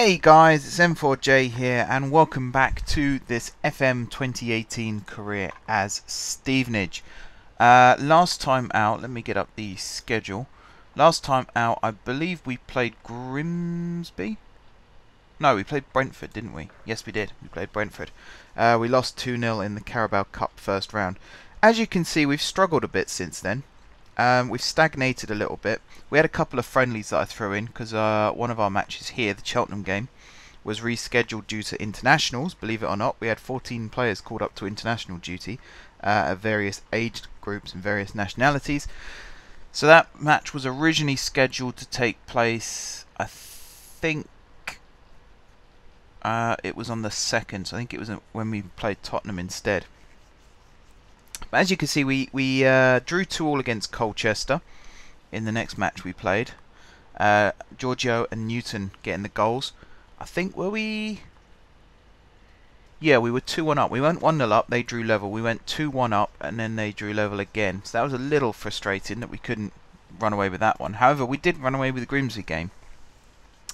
Hey guys, it's M4J here and welcome back to this FM 2018 career as Stevenage. Last time out, let me get up the schedule. Last time out, I believe we played Grimsby? No, we played Brentford, didn't we? Yes, we did. We played Brentford. We lost 2-0 in the Carabao Cup first round. As you can see, we've struggled a bit since then. We've stagnated a little bit. We had a couple of friendlies that I threw in because one of our matches here, the Cheltenham game, was rescheduled due to internationals. Believe it or not, we had 14 players called up to international duty of various age groups and various nationalities. So that match was originally scheduled to take place, I think it was on the 2nd, so I think it was when we played Tottenham instead. But as you can see, we drew 2-2 against Colchester in the next match we played. Giorgio and Newton getting the goals. I think, were we... Yeah, we were 2-1 up. We went 1-0 up, they drew level. We went 2-1 up, and then they drew level again. So that was a little frustrating that we couldn't run away with that one. However, we did run away with the Grimsby game.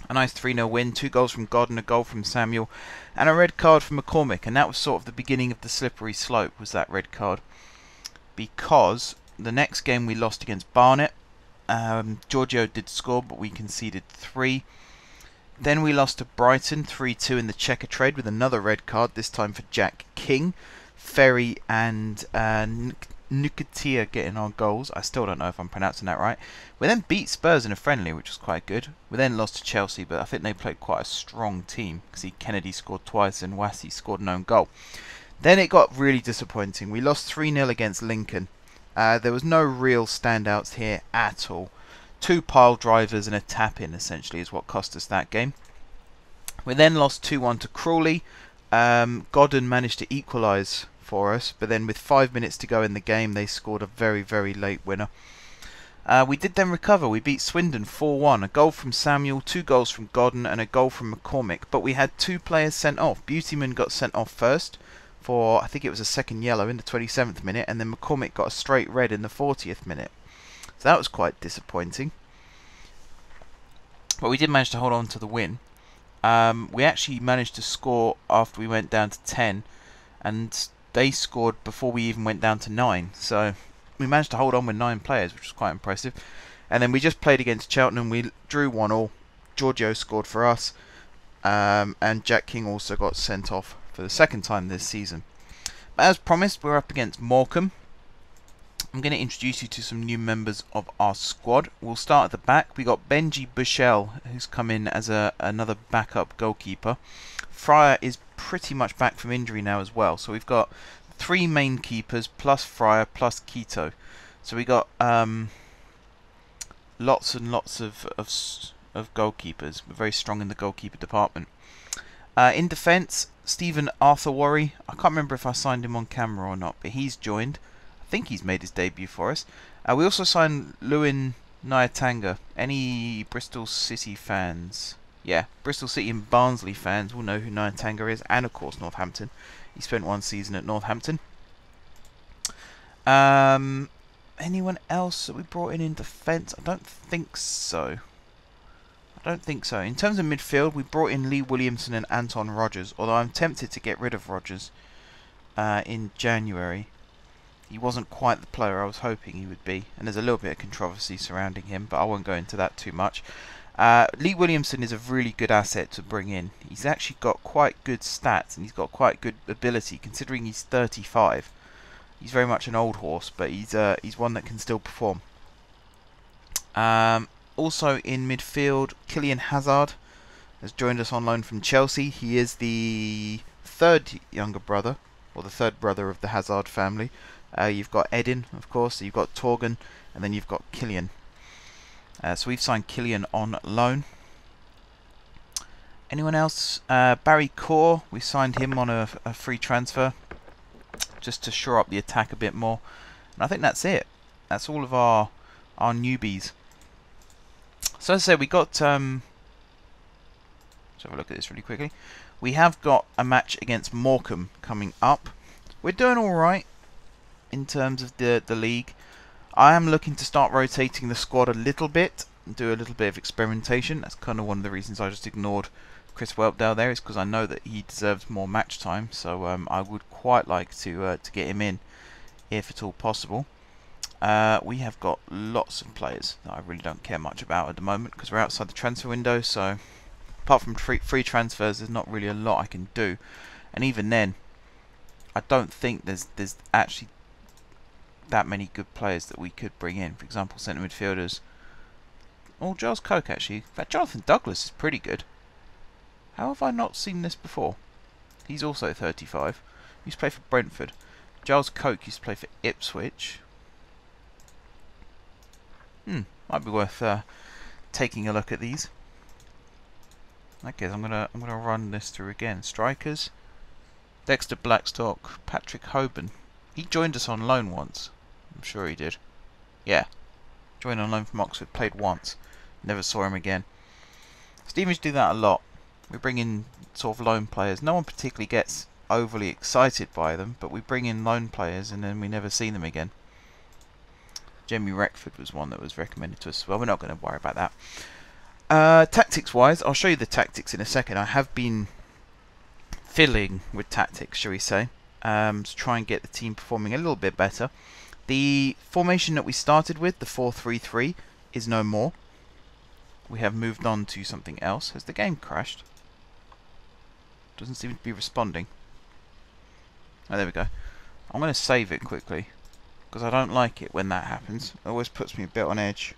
A nice 3-0 win, 2 goals from Godden, a goal from Samuel, and a red card from McCormick. And that was sort of the beginning of the slippery slope, was that red card. Because the next game we lost against Barnet. Giorgio did score, but we conceded 3. Then we lost to Brighton 3-2 in the checker trade with another red card, this time for Jack King. Ferry and Nukatia getting our goals. I still don't know if I'm pronouncing that right. We then beat Spurs in a friendly, which was quite good. We then lost to Chelsea, but I think they played quite a strong team. See, Kennedy scored twice and Wassey scored an own goal. Then it got really disappointing. We lost 3-0 against Lincoln. There was no real standouts here at all. 2 pile drivers and a tap-in, essentially, is what cost us that game. We then lost 2-1 to Crawley. Godden managed to equalise for us, but then with 5 minutes to go in the game, they scored a very, very late winner. We did then recover. We beat Swindon 4-1. A goal from Samuel, 2 goals from Godden, and a goal from McCormick. But we had 2 players sent off. Beautyman got sent off first for, I think it was a second yellow in the 27th minute, and then McCormick got a straight red in the 40th minute. So that was quite disappointing. But we did manage to hold on to the win. We actually managed to score after we went down to 10, and they scored before we even went down to 9. So we managed to hold on with 9 players, which was quite impressive. And then we just played against Cheltenham. We drew 1-1. Giorgio scored for us, and Jack King also got sent off for the 2nd time this season. But as promised, we're up against Morecambe. I'm going to introduce you to some new members of our squad. We'll start at the back. We got Benji Bushell, who's come in as another backup goalkeeper. Fryer is pretty much back from injury now as well. So we've got 3 main keepers plus Fryer plus Keto. So we got lots and lots of goalkeepers. We're very strong in the goalkeeper department. In defence, Stephen Arthurworry. I can't remember if I signed him on camera or not, but he's joined. I think he's made his debut for us. We also signed Lewin Nyatanga. Any Bristol City fans? Yeah, Bristol City and Barnsley fans will know who Nyatanga is, and of course Northampton. He spent 1 season at Northampton. Anyone else that we brought in defence? I don't think so. In terms of midfield, we brought in Lee Williamson and Anton Rodgers, although I'm tempted to get rid of Rodgers in January. He wasn't quite the player I was hoping he would be, and there's a little bit of controversy surrounding him, but I won't go into that too much. Lee Williamson is a really good asset to bring in. He's actually got quite good stats, and he's got quite good ability, considering he's 35. He's very much an old horse, but he's one that can still perform. Also in midfield, Kylian Hazard has joined us on loan from Chelsea. He is the 3rd younger brother, or the 3rd brother of the Hazard family. You've got Edin, of course, you've got Torgan, and then you've got Kylian. So we've signed Kylian on loan. Anyone else? Barry Core, we signed him on a free transfer, just to shore up the attack a bit more. And I think that's it. That's all of our newbies. So as I said, we got... let's have a look at this really quickly. We have got a match against Morecambe coming up. We're doing alright in terms of the league. I am looking to start rotating the squad a little bit. and do a little bit of experimentation. That's kind of one of the reasons I just ignored Chris Whelpdale there, is because I know that he deserves more match time. So I would quite like to get him in, if at all possible. We have got lots of players that I really don't care much about at the moment, because we're outside the transfer window. So apart from free transfers, there's not really a lot I can do, and even then, I don't think there's actually that many good players that we could bring in. For example, centre midfielders. Oh, Giles Coke actually. In fact, Jonathan Douglas is pretty good. How have I not seen this before? He's also 35. He used to play for Brentford. Giles Coke used to play for Ipswich. Might be worth taking a look at these. Okay, I'm gonna run this through again. Strikers. Dexter Blackstock, Patrick Hoban. He joined us on loan once. I'm sure he did. Yeah. Joined on loan from Oxford, played once. Never saw him again. Stevenage do that a lot. We bring in sort of loan players. No one particularly gets overly excited by them, but we bring in loan players and then we never see them again. Jamie Reckford was one that was recommended to us as well. We're not going to worry about that. Tactics-wise, I'll show you the tactics in a second. I have been fiddling with tactics, shall we say, to try and get the team performing a little bit better. The formation that we started with, the 4-3-3, is no more. We have moved on to something else. Has the game crashed? Doesn't seem to be responding. Oh, there we go. I'm going to save it quickly, because I don't like it when that happens. It always puts me a bit on edge.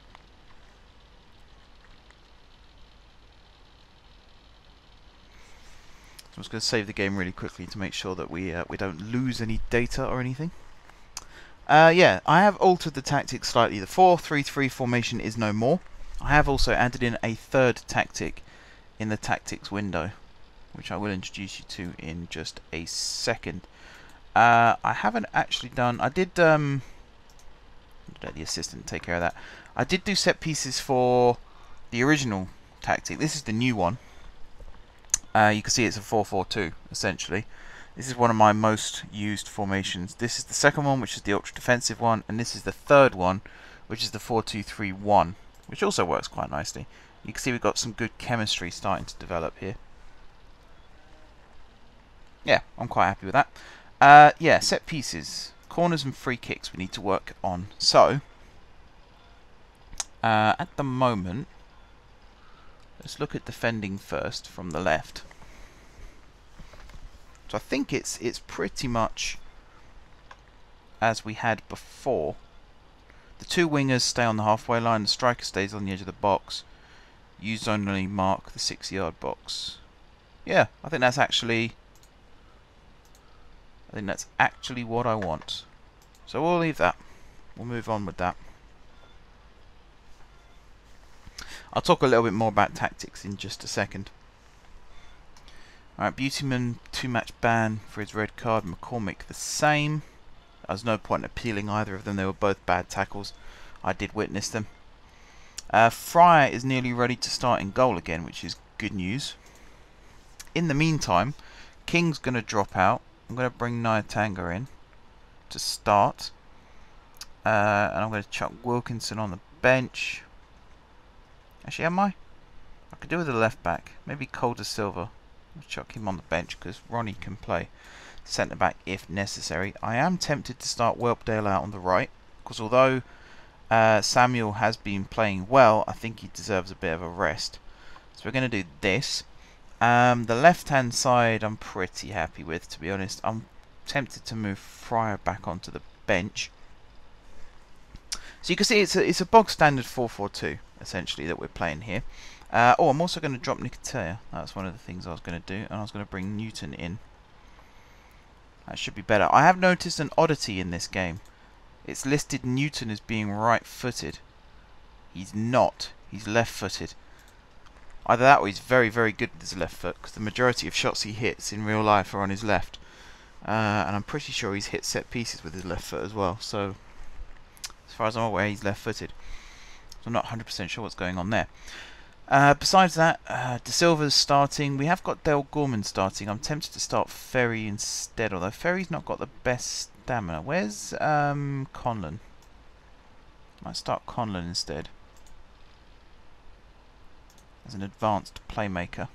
So I'm just going to save the game really quickly to make sure that we don't lose any data or anything. Yeah, I have altered the tactics slightly. The 4-3-3 formation is no more. I have also added in a third tactic in the tactics window, which I will introduce you to in just a second. I haven't actually done... I did... let the assistant take care of that. I did do set pieces for the original tactic. This is the new one. You can see it's a 4-4-2, essentially. This is one of my most used formations. This is the second one, which is the ultra defensive one, and this is the third one, which is the 4-2-3-1, which also works quite nicely. You can see we've got some good chemistry starting to develop here. Yeah, I'm quite happy with that. Yeah, set pieces. Corners and free kicks we need to work on. So, at the moment, let's look at defending first from the left. So I think it's pretty much as we had before. The two wingers stay on the halfway line, the striker stays on the edge of the box. You zone only mark the 6-yard box. Yeah, I think that's actually what I want. So we'll leave that. We'll move on with that. I'll talk a little bit more about tactics in just a second. Alright, Beautyman, 2-match ban for his red card. McCormick the same. There's no point in appealing either of them. They were both bad tackles. I did witness them. Fryer is nearly ready to start in goal again, which is good news. In the meantime, King's going to drop out. I'm going to bring Nyatanga in to start. And I'm going to chuck Wilkinson on the bench. Actually, am I? I could do with a left back. Maybe Calder Silva. I'll chuck him on the bench because Ronnie can play centre back if necessary. I am tempted to start Whelpdale out on the right, because although Samuel has been playing well, I think he deserves a bit of a rest. So we're going to do this. The left hand side I'm pretty happy with, to be honest. I'm tempted to move Fryer back onto the bench. So you can see it's a bog standard 4-4-2 essentially that we're playing here. Oh, I'm also going to drop Nicotea. That's one of the things I was going to do, and I was going to bring Newton in. That should be better. I have noticed an oddity in this game. It's listed Newton as being right-footed. He's not. He's left-footed. Either that or he's very, very good with his left foot, because the majority of shots he hits in real life are on his left. And I'm pretty sure he's hit set pieces with his left foot as well. So, as far as I'm aware, he's left-footed. So I'm not 100% sure what's going on there. Besides that, De Silva's starting. We have got Dale Gorman starting. I'm tempted to start Ferry instead, although Ferry's not got the best stamina. Where's Conlon? Might start Conlon instead. as an advanced playmaker.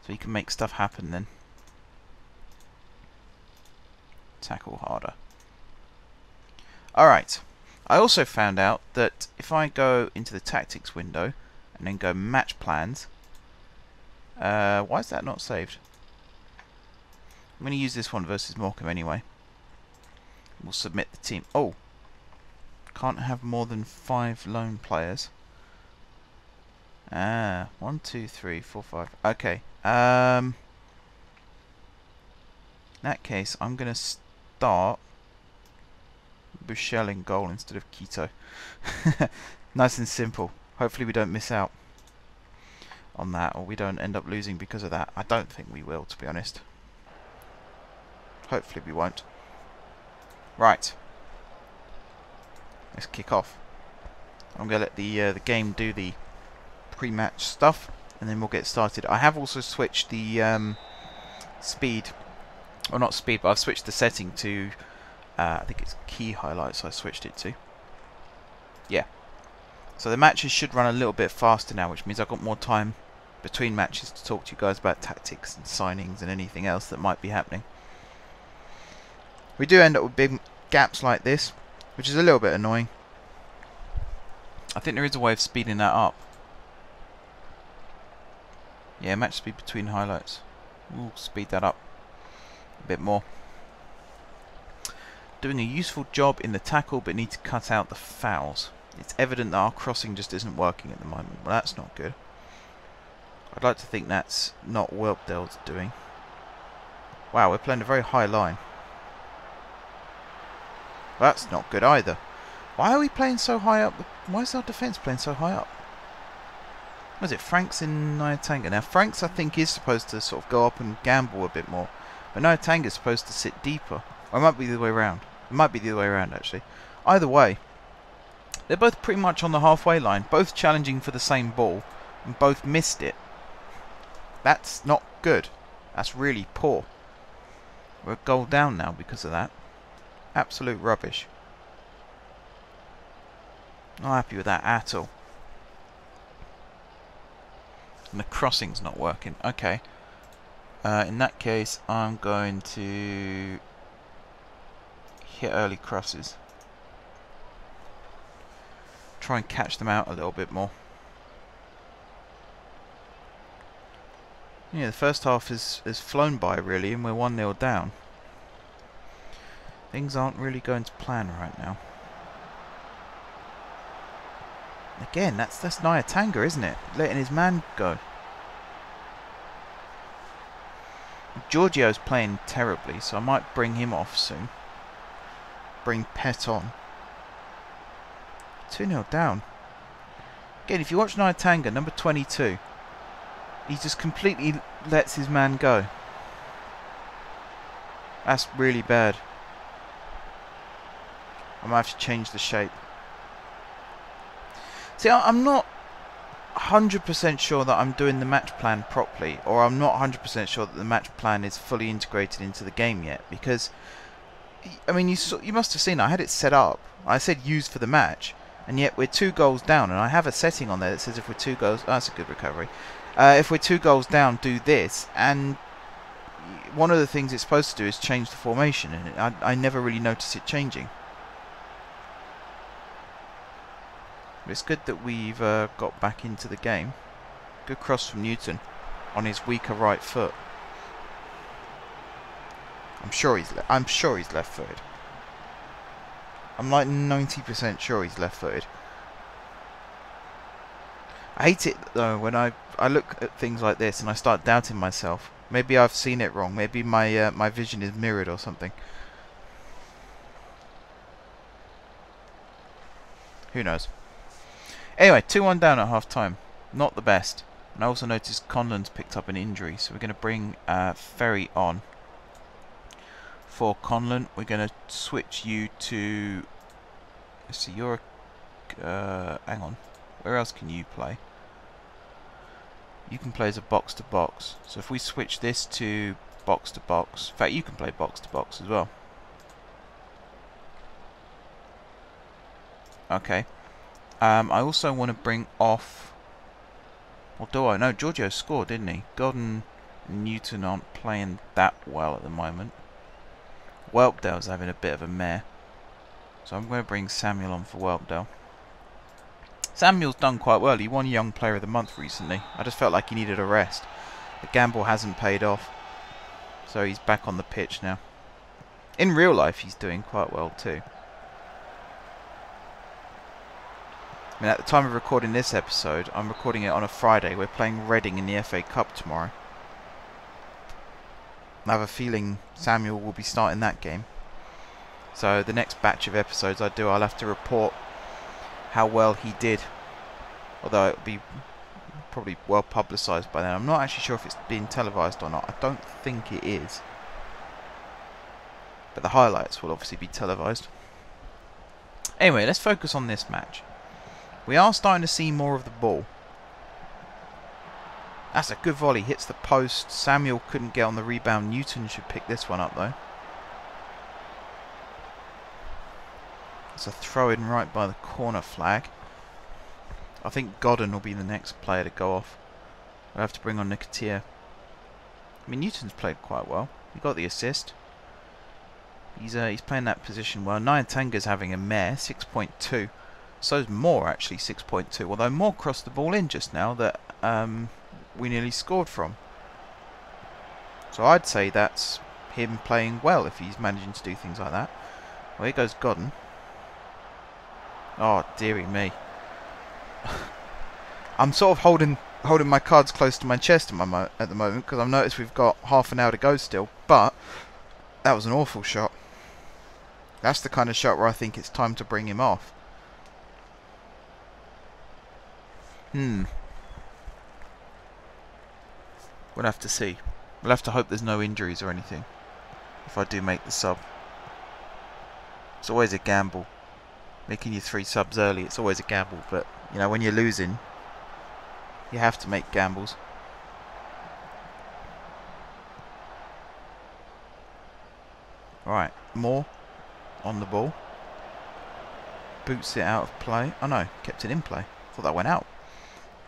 So he can make stuff happen then. Tackle harder. Alright. I also found out that if I go into the tactics window and then go match plans, why is that not saved? I'm going to use this one versus Morecambe anyway. We'll submit the team. Oh! Can't have more than 5 lone players. 1, 2, 3, 4, 5. Okay. In that case, I'm going to start Bushell in goal instead of Quito. Nice and simple. Hopefully we don't miss out on that, or we don't end up losing because of that. I don't think we will, to be honest. Hopefully we won't. Right. Let's kick off. I'm going to let the game do the pre-match stuff, and then we'll get started. I have also switched the speed, or not speed, but I've switched the setting to, I think it's key highlights I switched it to. Yeah. So the matches should run a little bit faster now, which means I've got more time between matches to talk to you guys about tactics and signings and anything else that might be happening. We do end up with big gaps like this, which is a little bit annoying. I think there is a way of speeding that up. Yeah, match speed between highlights. We'll speed that up a bit more. Doing a useful job in the tackle, but need to cut out the fouls. It's evident that our crossing just isn't working at the moment. Well, that's not good. I'd like to think that's not Whelpdale's doing. Wow, we're playing a very high line. Well, that's not good either. Why are we playing so high up? Why is our defence playing so high up? Was it Franks in Nyatanga? Now, Franks, I think, is supposed to sort of go up and gamble a bit more. But Nyatanga is supposed to sit deeper. Or it might be the other way around. It might be the other way around, actually. Either way, they're both pretty much on the halfway line. Both challenging for the same ball. And both missed it. That's not good. That's really poor. We're a goal down now because of that. Absolute rubbish. Not happy with that at all. And the crossing's not working. Okay. In that case, I'm going to hit early crosses. Try and catch them out a little bit more. Yeah, the first half has flown by really, and we're 1-0 down. Things aren't really going to plan right now. Again, that's Nyatanga, isn't it? Letting his man go. Giorgio's playing terribly, so I might bring him off soon. Bring Pet on. 2-0 down. Again, if you watch Nyatanga, number 22, he just completely lets his man go. That's really bad. I might have to change the shape. See, I'm not 100% sure that I'm doing the match plan properly, or I'm not 100% sure that the match plan is fully integrated into the game yet, because, I mean, you must have seen I had it set up. I said use for the match, and yet we're 2 goals down, and I have a setting on there that says if we're 2 goals... Oh, that's a good recovery. If we're 2 goals down, do this, and one of the things it's supposed to do is change the formation, and I never really noticed it changing. But it's good that we've got back into the game. Good cross from Newton on his weaker right foot. I'm sure he's left-footed. I'm like 90% sure he's left-footed. I hate it though when I look at things like this and I start doubting myself. Maybe I've seen it wrong. Maybe my my vision is mirrored or something. Who knows? Anyway, 2-1 down at half-time. Not the best. And I also noticed Conlon's picked up an injury, so we're going to bring Ferry on. For Conlon, we're going to switch you to... Let's see, you're a... hang on. Where else can you play? You can play as a box-to-box. So if we switch this to box-to-box... In fact, you can play box-to-box as well. Okay. I also want to bring off... Or do I? No, Giorgio scored, didn't he? Godden and Newton aren't playing that well at the moment. Whelpdale's having a bit of a mare. So I'm going to bring Samuel on for Whelpdale. Samuel's done quite well. He won Young Player of the Month recently. I just felt like he needed a rest. The gamble hasn't paid off. So he's back on the pitch now. In real life, he's doing quite well too. I mean, at the time of recording this episode, I'm recording it on a Friday. We're playing Reading in the FA Cup tomorrow. I have a feeling Samuel will be starting that game. So the next batch of episodes I do, I'll have to report how well he did. Although it'll be probably well publicised by then. I'm not actually sure if it's being televised or not. I don't think it is. But the highlights will obviously be televised. Anyway, let's focus on this match. We are starting to see more of the ball. That's a good volley. Hits the post. Samuel couldn't get on the rebound. Newton should pick this one up though. It's a throw in right by the corner flag. I think Godden will be the next player to go off. We'll have to bring on Nicotia. I mean, Newton's played quite well. He got the assist. He's playing that position well. Nyantanga's having a mare, 6.2. So's Moore actually, 6.2. Although Moore crossed the ball in just now that we nearly scored from. So I'd say that's him playing well if he's managing to do things like that. Well, here goes Godden. Oh, dearie me. I'm sort of holding my cards close to my chest at the moment because I've noticed we've got half an hour to go still. But that was an awful shot. That's the kind of shot where I think it's time to bring him off. We'll have to see. We'll have to hope there's no injuries or anything if I do make the sub. It's always a gamble. Making your 3 subs early, it's always a gamble, but you know, when you're losing, you have to make gambles. Alright, Moore on the ball. Boots it out of play. Oh no, kept it in play. Thought that went out.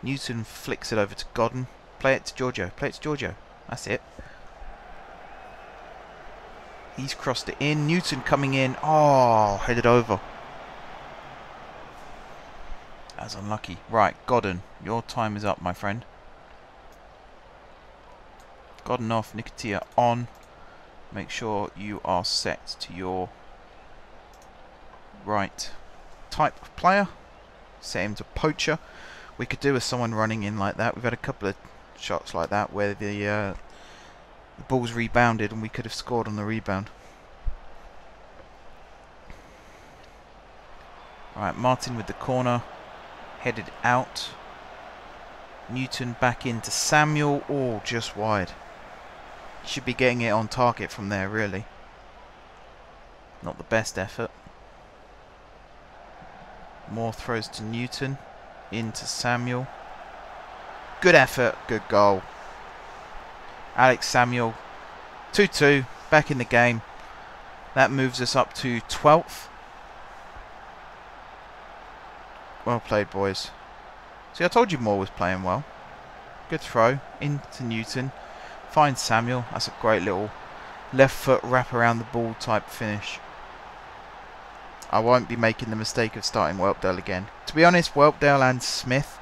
Newton flicks it over to Godden. Play it to Giorgio. Play it to Giorgio. That's it. He's crossed it in. Newton coming in. Oh, headed over. That's unlucky. Right, Godden, your time is up, my friend. Godden off, Nicotia on. Make sure you are set to your right type of player. Set him to poacher. We could do with someone running in like that. We've had a couple of shots like that where the ball's rebounded and we could have scored on the rebound. Right, Martin with the corner. Headed out. Newton back into Samuel. Oh, just wide. Should be getting it on target from there, really. Not the best effort. Moore throws to Newton. Into Samuel. Good effort. Good goal. Alex Samuel. 2-2. Back in the game. That moves us up to 12th. Well played, boys. See, I told you Moore was playing well. Good throw. Into Newton. Finds Samuel. That's a great little left foot wrap around the ball type finish. I won't be making the mistake of starting Whelpdale again. To be honest, Whelpdale and Smith,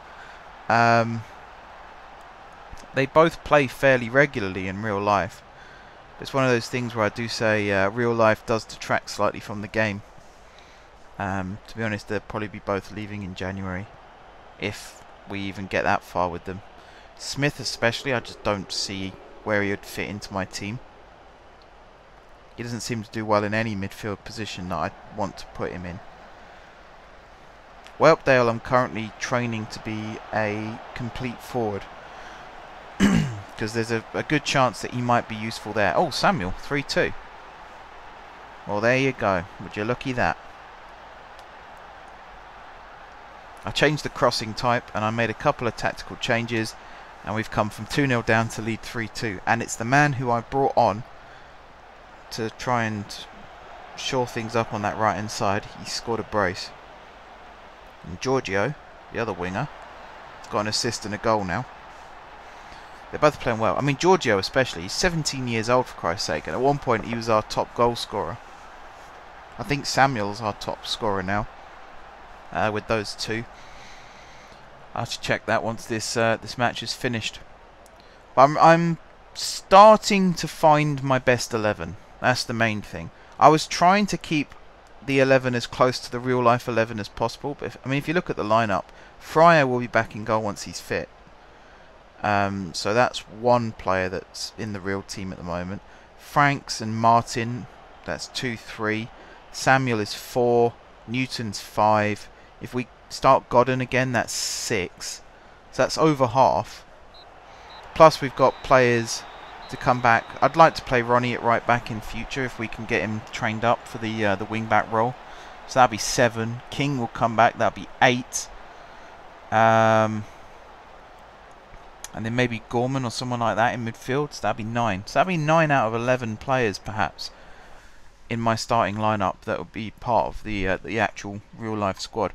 they both play fairly regularly in real life. It's one of those things where I do say real life does detract slightly from the game. To be honest, they'll probably be both leaving in January, if we even get that far with them. Smith especially, I just don't see where he would fit into my team. He doesn't seem to do well in any midfield position that I want to put him in. Whelpdale, I'm currently training to be a complete forward. Because there's a good chance that he might be useful there. Oh, Samuel, 3-2. Well, there you go. Would you looky that? I changed the crossing type and I made a couple of tactical changes. And we've come from 2-0 down to lead 3-2. And it's the man who I brought on to try and shore things up on that right hand side. He scored a brace. And Giorgio, the other winger, has got an assist and a goal now. They're both playing well. I mean, Giorgio especially, he's 17 years old for Christ's sake, and at one point he was our top goal scorer. I think Samuel's our top scorer now, with those two. I'll have to check that once this match is finished. But I'm starting to find my best 11. That's the main thing. I was trying to keep the 11 as close to the real life 11 as possible, but if you look at the lineup, Fryer will be back in goal once he's fit. So that's one player that's in the real team at the moment. Franks and Martin, that's 2, 3. Samuel is 4. Newton's 5. If we start Godden again, that's 6. So that's over half. Plus we've got players to come back. I'd like to play Ronnie at right back in future if we can get him trained up for the wing back role. So that'll be 7. King will come back. That'll be 8. And then maybe Gorman or someone like that in midfield. So that'd be 9. So that'd be 9 out of 11 players perhaps in my starting lineup that would be part of the actual real life squad.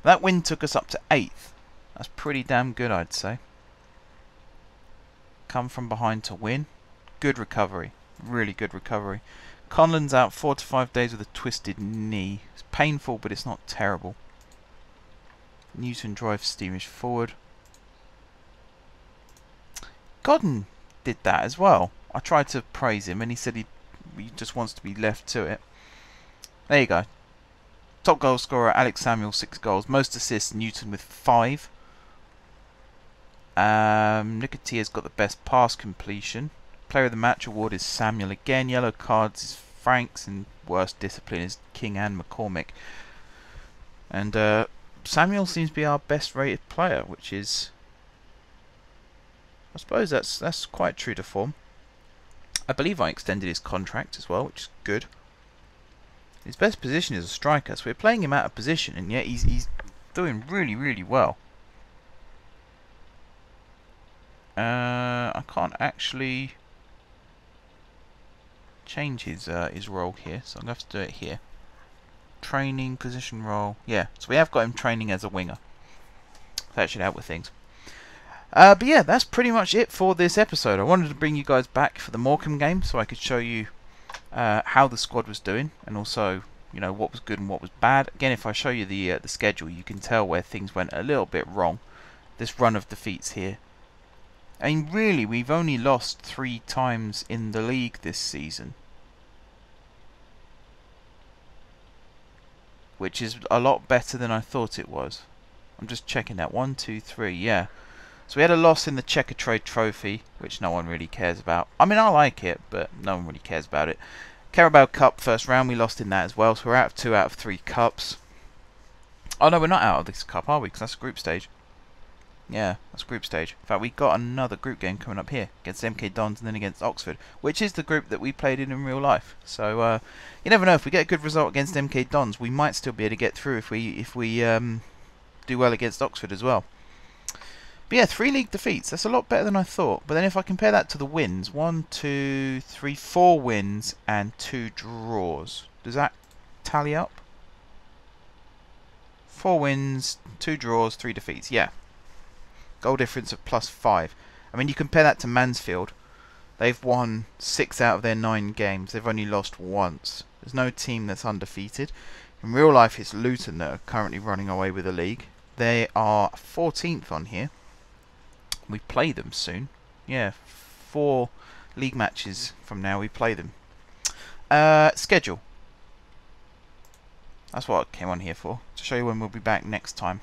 That win took us up to 8th. That's pretty damn good, I'd say. Come from behind to win. Good recovery. Really good recovery. Conlon's out 4 to 5 days with a twisted knee. It's painful, but it's not terrible. Newton drives Steamish forward. Godden did that as well. I tried to praise him and he said he just wants to be left to it. There you go. Top goal scorer Alex Samuel, 6 goals. Most assists Newton with 5. Nicotier's got the best pass completion. Player of the match award is Samuel again. Yellow cards is Franks, and worst discipline is King and McCormick. And Samuel seems to be our best rated player, which is, I suppose that's quite true to form. I believe I extended his contract as well, which is good. His best position is a striker, so we're playing him out of position, and yet he's doing really, really well. I can't actually change his role here, so I'm going to have to do it here. Training, position, role. Yeah, so we have got him training as a winger. That should help with things. But yeah, that's pretty much it for this episode. I wanted to bring you guys back for the Morecambe game so I could show you how the squad was doing, and also, you know, what was good and what was bad. Again, if I show you the schedule, you can tell where things went a little bit wrong. This run of defeats here. I mean, really, we've only lost 3 times in the league this season, which is a lot better than I thought it was. I'm just checking that. 1, 2, 3, yeah. So we had a loss in the Checkatrade Trophy, which no one really cares about. I mean, I like it, but no one really cares about it. Carabao Cup first round, we lost in that as well, so we're out of 2 out of 3 cups. Oh no, we're not out of this cup, are we? Because that's group stage. Yeah, that's group stage. In fact, we got another group game coming up here against MK Dons and then against Oxford, which is the group that we played in real life. So you never know, if we get a good result against MK Dons, we might still be able to get through if we do well against Oxford as well. But yeah, 3 league defeats. That's a lot better than I thought. But then if I compare that to the wins, 1, 2, 3, 4 wins and 2 draws. Does that tally up? 4 wins, 2 draws, 3 defeats. Yeah. Goal difference of +5. I mean, you compare that to Mansfield. They've won 6 out of their 9 games. They've only lost once. There's no team that's undefeated. In real life, it's Luton that are currently running away with the league. They are 14th on here. We play them soon. Yeah, 4 league matches from now we play them. Schedule. That's what I came on here for, to show you when we'll be back next time.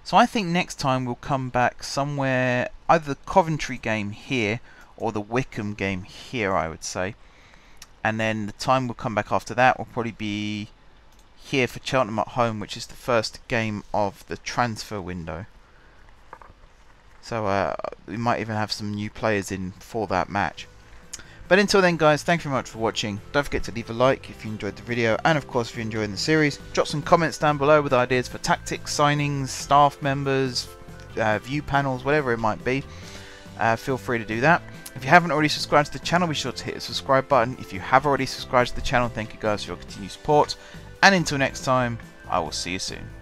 So I think next time we'll come back somewhere, either the Coventry game here or the Wickham game here, I would say. And then the time we'll come back after that will probably be here for Cheltenham at home, which is the first game of the transfer window. So we might even have some new players in for that match. But until then, guys, thank you very much for watching. Don't forget to leave a like if you enjoyed the video, and of course if you're enjoying the series, drop some comments down below with ideas for tactics, signings, staff members, view panels, whatever it might be. Feel free to do that. If you haven't already subscribed to the channel, be sure to hit the subscribe button. If you have already subscribed to the channel, thank you guys for your continued support. And until next time, I will see you soon.